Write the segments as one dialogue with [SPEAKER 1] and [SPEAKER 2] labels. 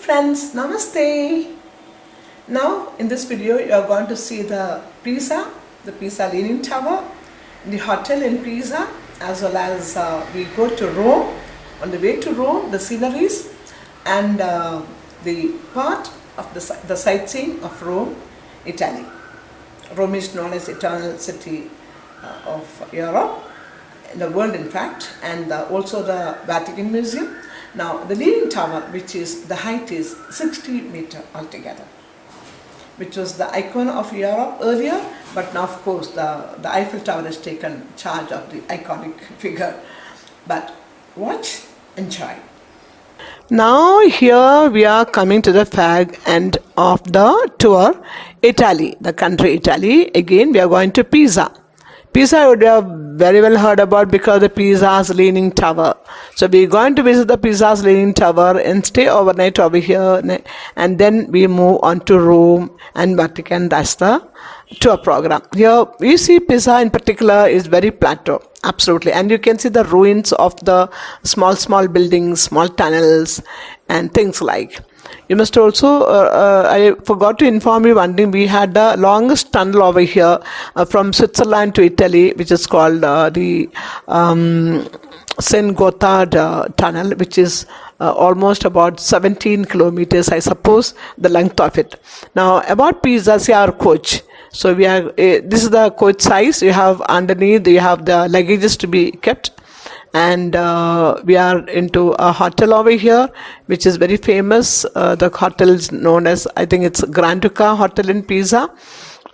[SPEAKER 1] friends, Namaste. Now in this video you are going to see the Pisa Leaning Tower, the hotel in Pisa, as well as we go to Rome. On the way to Rome, the sceneries and the part of the sightseeing of Rome, Italy. Rome is known as eternal city of Europe, the world in fact, and also the Vatican Museum. Now the Leaning Tower, which is the height is 60 meters altogether, which was the icon of Europe earlier, but now of course the Eiffel Tower has taken charge of the iconic figure. But watch, enjoy. Now here we are coming to the fag end of the tour, Italy, the country Italy. Again we are going to Pisa. Pisa you would have very well heard about because the Pisa's Leaning Tower. So we are going to visit the Pisa's Leaning Tower and stay overnight over here, and then we move on to Rome and Vatican. That's the tour program. Here you see Pisa in particular is very plateau, absolutely, and you can see the ruins of the small buildings, small tunnels and things like. You must also, I forgot to inform you one thing, we had the longest tunnel over here from Switzerland to Italy, which is called the St. Gotthard tunnel, which is almost about 17 kilometers, I suppose, the length of it. Now about Pisa, see our coach. So we are, this is the coach size. You have underneath, you have the luggages to be kept. And we are into a hotel over here, which is very famous. The hotel is known as, I think it's Grand Duca Hotel in Pisa.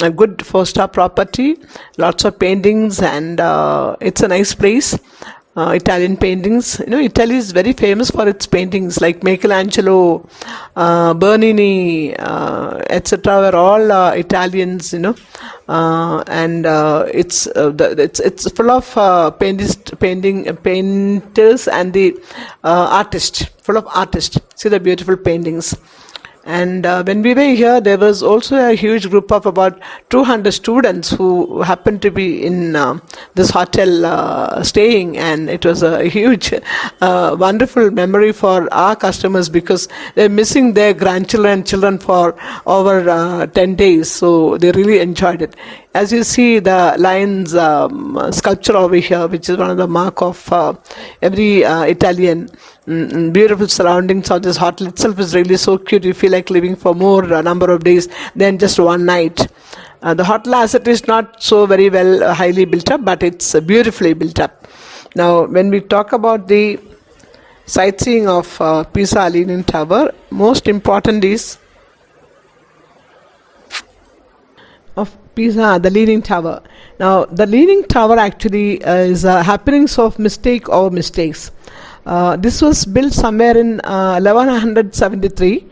[SPEAKER 1] A good 4-star property, lots of paintings, and it's a nice place. Italian paintings. You know, Italy is very famous for its paintings, like Michelangelo, Bernini, etc. were all Italians, you know, and it's full of painters and the artists, full of artists. See the beautiful paintings. And when we were here, there was also a huge group of about 200 students who happened to be in this hotel staying, and it was a huge, wonderful memory for our customers because they're missing their grandchildren and children for over 10 days, so they really enjoyed it. As you see the lions sculpture over here, which is one of the mark of every Italian. Beautiful surroundings of this hotel itself is really so cute. You feel like living for more number of days than just one night. The hotel as it is not so very well highly built up, but it's beautifully built up. Now when we talk about the sightseeing of Pisa Leaning Tower, most important is of Pisa, the Leaning Tower. Now the Leaning Tower actually is happenings of mistake or mistakes. This was built somewhere in 1173.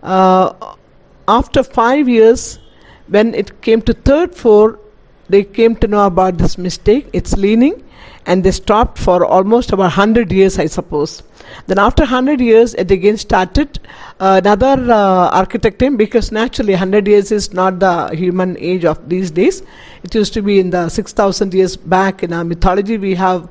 [SPEAKER 1] After 5 years, when it came to third floor, they came to know about this mistake. It's leaning, and they stopped for almost about 100 years, I suppose. Then after 100 years, it again started. Another architect came, because naturally 100 years is not the human age of these days. It used to be in the 6,000 years back. In our mythology, we have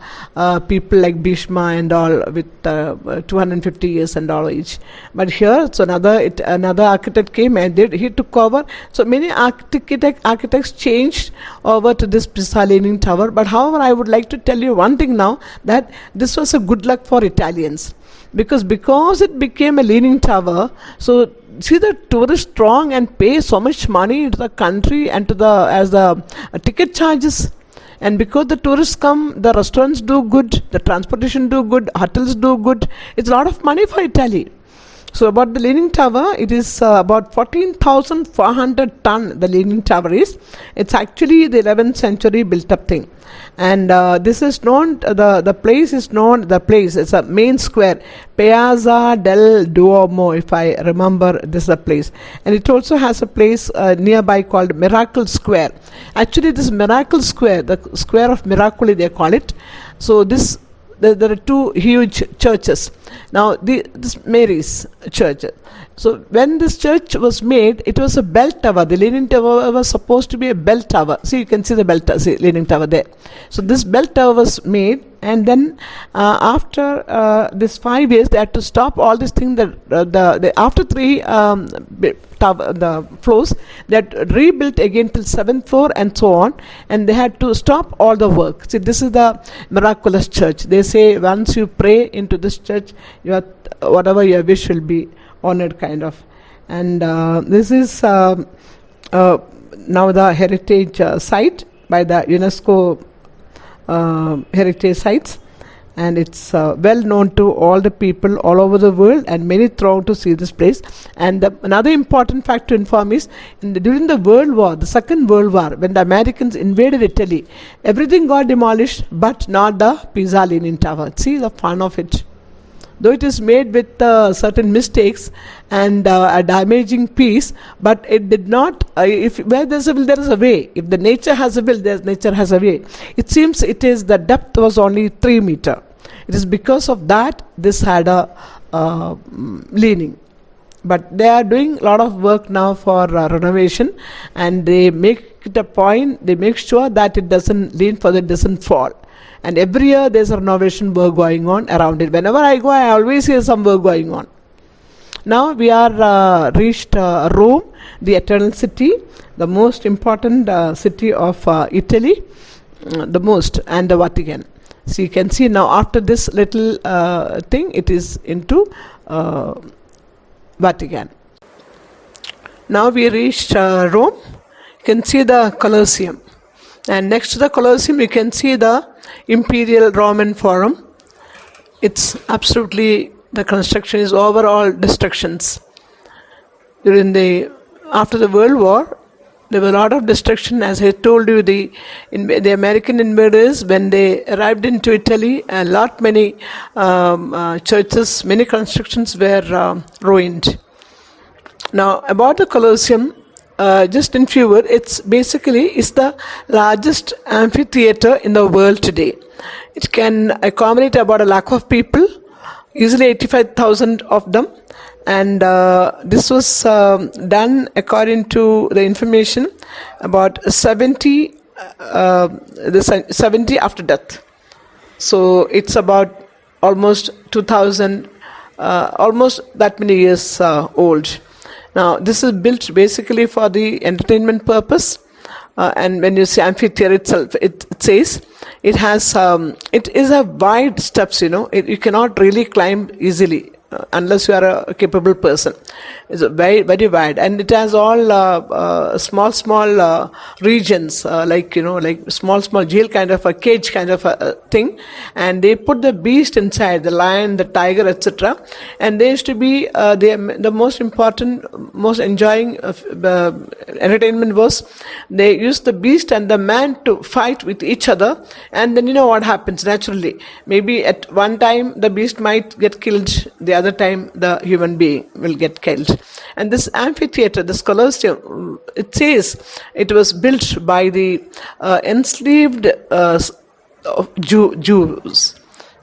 [SPEAKER 1] people like Bhishma and all with 250 years and all each. But here, so another architect came and he took over. So many architects changed over to this Pisa Leaning Tower. But however, I would like to tell you one thing now, that this was a good luck for Italians. Because it became a leaning tower, so see the tourists strong and pay so much money to the country and to the ticket charges. And because the tourists come, the restaurants do good, the transportation do good, hotels do good. It's a lot of money for Italy. So about the Leaning Tower, it is about 14,400 ton. The Leaning Tower is. It's actually the 11th century built up thing, and this is known. The place is known. The place, it's a main square, Piazza del Duomo, if I remember. This is the place, and it also has a place nearby called Miracle Square. Actually, this Miracle Square, the Square of Miracoli, they call it. So this. There are two huge churches. Now this Mary's church. So when this church was made, it was a bell tower. The Leaning Tower was supposed to be a bell tower. See, you can see the bell tower, see, Leaning Tower there. So this bell tower was made, And then after this 5 years, they had to stop all these things. After three the floors, they had rebuilt again till 7th floor and so on, and they had to stop all the work. See, this is the miraculous church. They say once you pray into this church, whatever your wish will be honored, kind of. And this is now the heritage site by the UNESCO heritage sites, and it's well known to all the people all over the world, and many throng to see this place. And another important fact to inform is, during the World War, the Second World War, when the Americans invaded Italy, everything got demolished but not the Pisa Leaning Tower. See the fun of it. Though it is made with certain mistakes and a damaging piece, but it did not. Where there's a will, there is a way. If the nature has a will, nature has a way. It seems the depth was only 3 meters. It is because of that this had a leaning. But they are doing a lot of work now for renovation, and they make it a point. They make sure that it doesn't lean further, it doesn't fall. And every year there's a renovation work going on around it. Whenever I go, I always hear some work going on. Now we are reached Rome, the eternal city, the most important city of Italy, the most, and the Vatican. So you can see now after this little thing, it is into Vatican. Now we reached Rome. You can see the Colosseum. And next to the Colosseum, you can see the Imperial Roman Forum. It's absolutely, the construction is overall destructions. After the World War, there was a lot of destruction. As I told you, the American invaders, when they arrived into Italy, many churches, many constructions were ruined. Now, about the Colosseum, just in few words, it's the largest amphitheater in the world today. It can accommodate about 1 lakh of people, easily 85,000 of them. And this was done according to the information about 70 after death. So it's about almost 2000, almost that many years old. Now, this is built basically for the entertainment purpose, and when you see amphitheater itself, it says it has it is a wide steps. You cannot really climb easily unless you are a capable person. It's very, very wide, and it has all small regions, like small jail kind of a cage kind of a thing, and they put the beast inside, the lion, the tiger, etc. And they used to be the most important, most enjoying entertainment was they used the beast and the man to fight with each other, and then what happens naturally. Maybe at one time the beast might get killed, the other time the human being will get killed. And this amphitheater, this Colosseum, it says it was built by the enslaved Jews.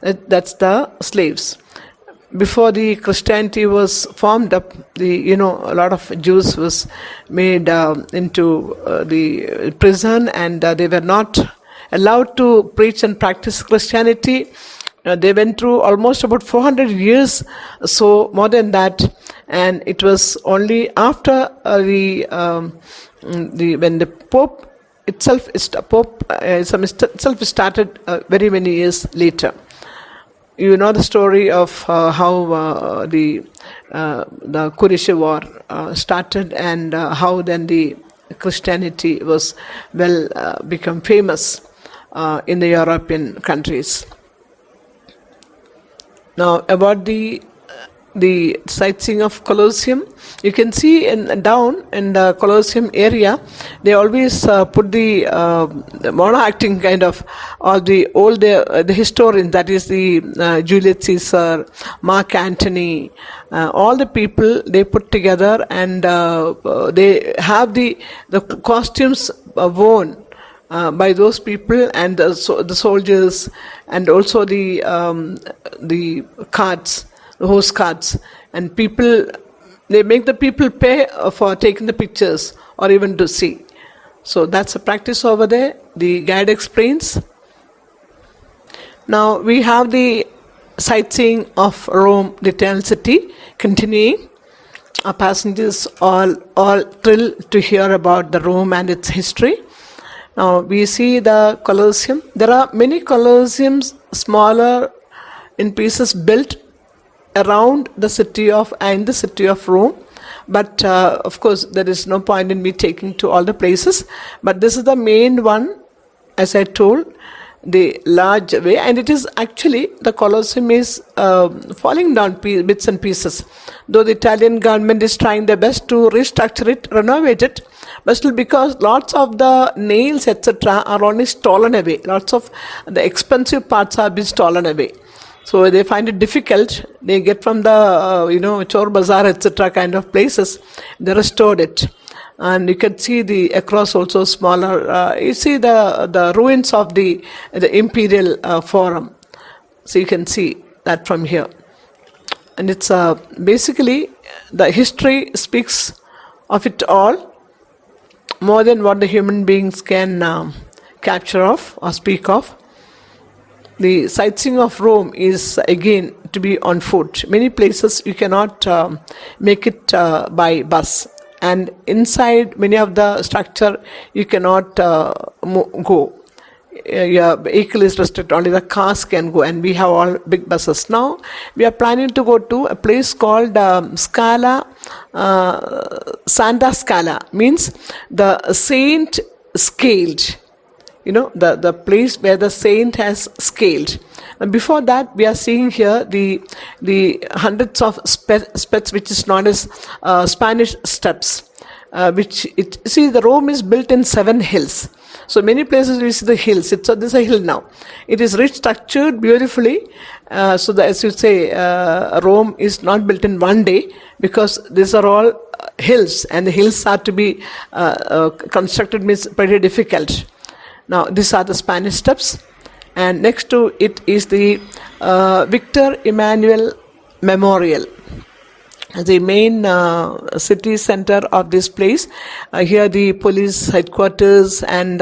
[SPEAKER 1] That's the slaves. Before the Christianity was formed up, a lot of Jews was made into the prison, and they were not allowed to preach and practice Christianity. They went through almost about 400 years, so more than that, and it was only after when the Pope itself started very many years later. You know the story of how the Kurdish War started, and how then the Christianity was become famous in the European countries. Now, about the sightseeing of Colosseum, you can see down in the Colosseum area, they always put the mono-acting kind of, all the old the historians, that is the Julius Caesar, Mark Antony, all the people they put together, and they have the costumes worn by those people, and the soldiers, and also the carts, the horse carts, and people, they make the people pay for taking the pictures or even to see. So that's a practice over there. The guide explains. Now we have the sightseeing of Rome, the eternal city, continuing. Our passengers all thrilled to hear about the Rome and its history. Now we see the Colosseum. There are many Colosseums, smaller in pieces, built around the city of Rome. But of course, there is no point in me taking to all the places. But this is the main one, as I told, the large way, and it is actually, the Colosseum is falling down bits and pieces. Though the Italian government is trying their best to restructure it, renovate it, but still, because lots of the nails, etc., are only stolen away. Lots of the expensive parts are being stolen away. So they find it difficult. They get from the Chor Bazaar, etc., kind of places. They restored it. And you can see the across also smaller. You see the ruins of the Imperial Forum. So you can see that from here. And it's basically, the history speaks of it all, more than what the human beings can capture of or speak of. The sightseeing of Rome is again to be on foot. Many places you cannot make it by bus. And inside many of the structure you cannot go. Your vehicle is restricted, only the cars can go, and we have all big buses. Now we are planning to go to a place called Scala, Santa Scala, means the saint scaled. The place where the saint has scaled. And before that, we are seeing here the hundreds of steps, which is known as Spanish steps. The Rome is built in 7 hills. So many places we see the hills. This is a hill now. It is restructured beautifully. As you say, Rome is not built in one day, because these are all hills, and the hills are to be constructed, means pretty difficult. Now, these are the Spanish steps, and next to it is the Victor Emmanuel Memorial, the main city center of this place. Here the police headquarters, and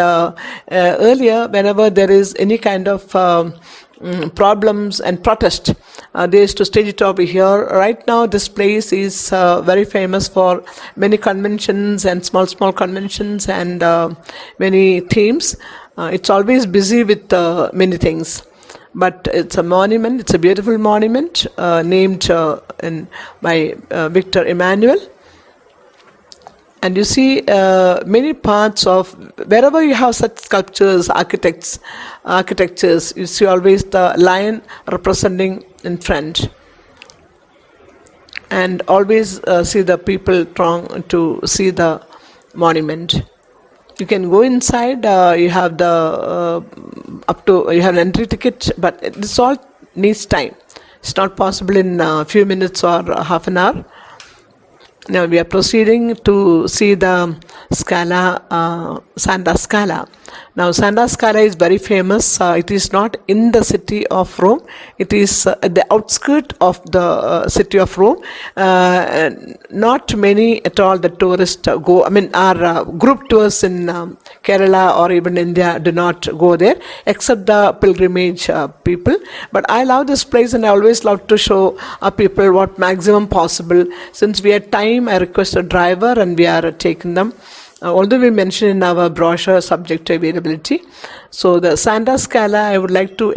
[SPEAKER 1] earlier, whenever there is any kind of problems and protest, they used to stage it over here. Right now, this place is very famous for many conventions and small conventions and many themes. It's always busy with many things. But it's a monument. It's a beautiful monument named by Victor Emmanuel. And you see many parts of, wherever you have such sculptures, architectures, you see always the lion representing in front. And always see the people trying to see the monument. You can go inside, you have you have an entry ticket, but this all needs time. It's not possible in a few minutes or half an hour. Now we are proceeding to see the Scala, Santa Scala. Now Santa Scala is very famous. It is not in the city of Rome. It is at the outskirts of the city of Rome. Not many at all the tourists go. Our group tours in Kerala or even India do not go there, except the pilgrimage people. But I love this place, and I always love to show people what maximum possible. Since we had time, I request a driver, and we are taking them. Although we mentioned in our brochure subject to availability. So the Santa Scala, I would like to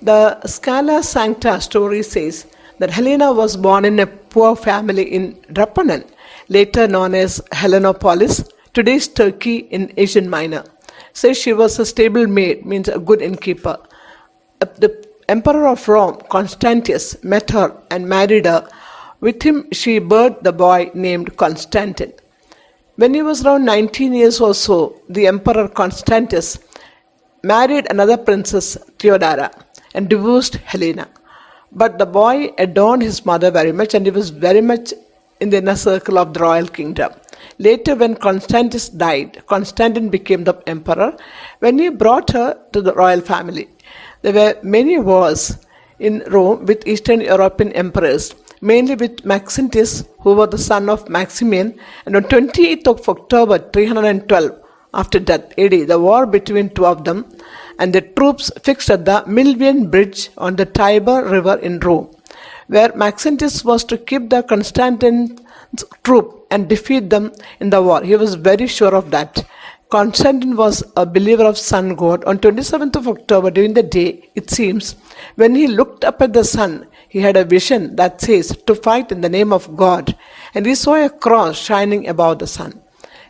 [SPEAKER 1] The Scala Sancta story says that Helena was born in a poor family in Drubba, later known as Helenopolis, today's Turkey in Asia Minor. Says she was a stable maid, means a good innkeeper. The Emperor of Rome, Constantius, met her and married her. With him, she birthed the boy named Constantin. When he was around 19 years or so, the Emperor Constantius married another princess, Theodora, and divorced Helena. But the boy adored his mother very much, and he was very much in the inner circle of the royal kingdom. Later, when Constantius died, Constantine became the emperor. When he brought her to the royal family, there were many wars in Rome with Eastern European emperors, mainly with Maxentius, who was the son of Maximian, and on 28th of October 312, after death, AD, the war between two of them, and the troops fixed at the Milvian Bridge on the Tiber River in Rome, where Maxentius was to keep the Constantine's troop and defeat them in the war. He was very sure of that. Constantine was a believer of sun god. On 27th of October, during the day, it seems, when he looked up at the sun, he had a vision that says to fight in the name of God, and he saw a cross shining above the sun.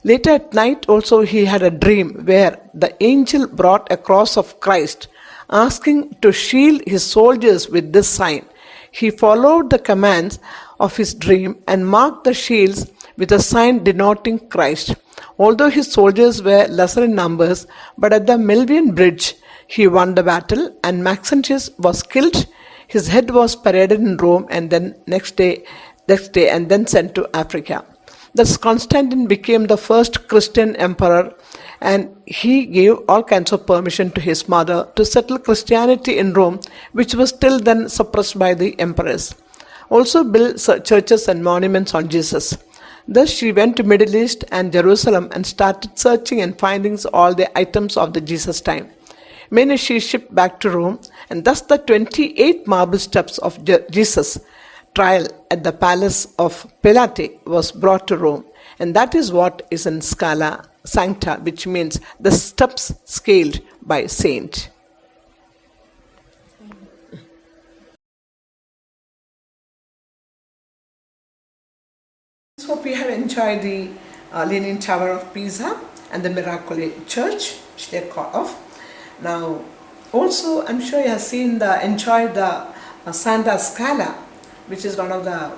[SPEAKER 1] Later at night also he had a dream where the angel brought a cross of Christ, asking to shield his soldiers with this sign. He followed the commands of his dream and marked the shields with a sign denoting Christ. Although his soldiers were lesser in numbers, but at the Milvian Bridge he won the battle and Maxentius was killed. His head was paraded in Rome and then next day and then sent to Africa. Thus Constantine became the first Christian emperor, and he gave all kinds of permission to his mother to settle Christianity in Rome, which was till then suppressed by the emperors. Also built churches and monuments on Jesus. Thus she went to Middle East and Jerusalem and started searching and finding all the items of the Jesus time. Many she shipped back to Rome, and thus the 28 marble steps of Jesus' trial at the palace of Pilate was brought to Rome, and that is what is in Scala Sancta, which means the steps scaled by saint. Hope you have enjoyed the Leaning Tower of Pisa and the Miracoli Church, which they call of. Now, also I'm sure you have enjoyed the Santa Scala, which is one of the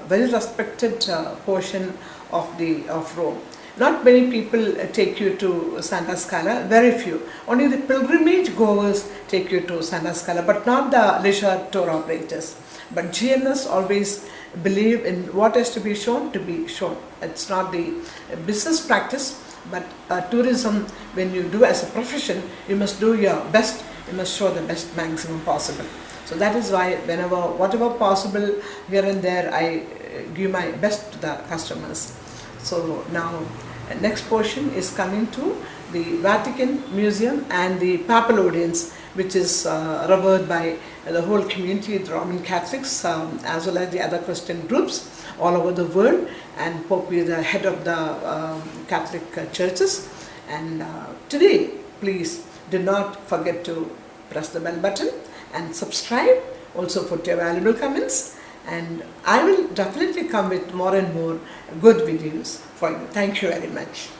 [SPEAKER 1] very respected portion of Rome. Not many people take you to Santa Scala, very few. Only the pilgrimage goers take you to Santa Scala, but not the leisure tour operators. But GNS always believe in what has to be shown to be shown. It's not the business practice, but tourism, when you do as a profession, you must do your best, you must show the best maximum possible. So that is why whatever possible here and there, I give my best to the customers. So now next portion is coming to the Vatican Museum and the Papal Audience, which is revered by the whole community, the Roman Catholics, as well as the other Christian groups all over the world, and Pope is the head of the Catholic churches. And today, please do not forget to press the bell button and subscribe. Also put your valuable comments, and I will definitely come with more and more good videos for you. Thank you very much.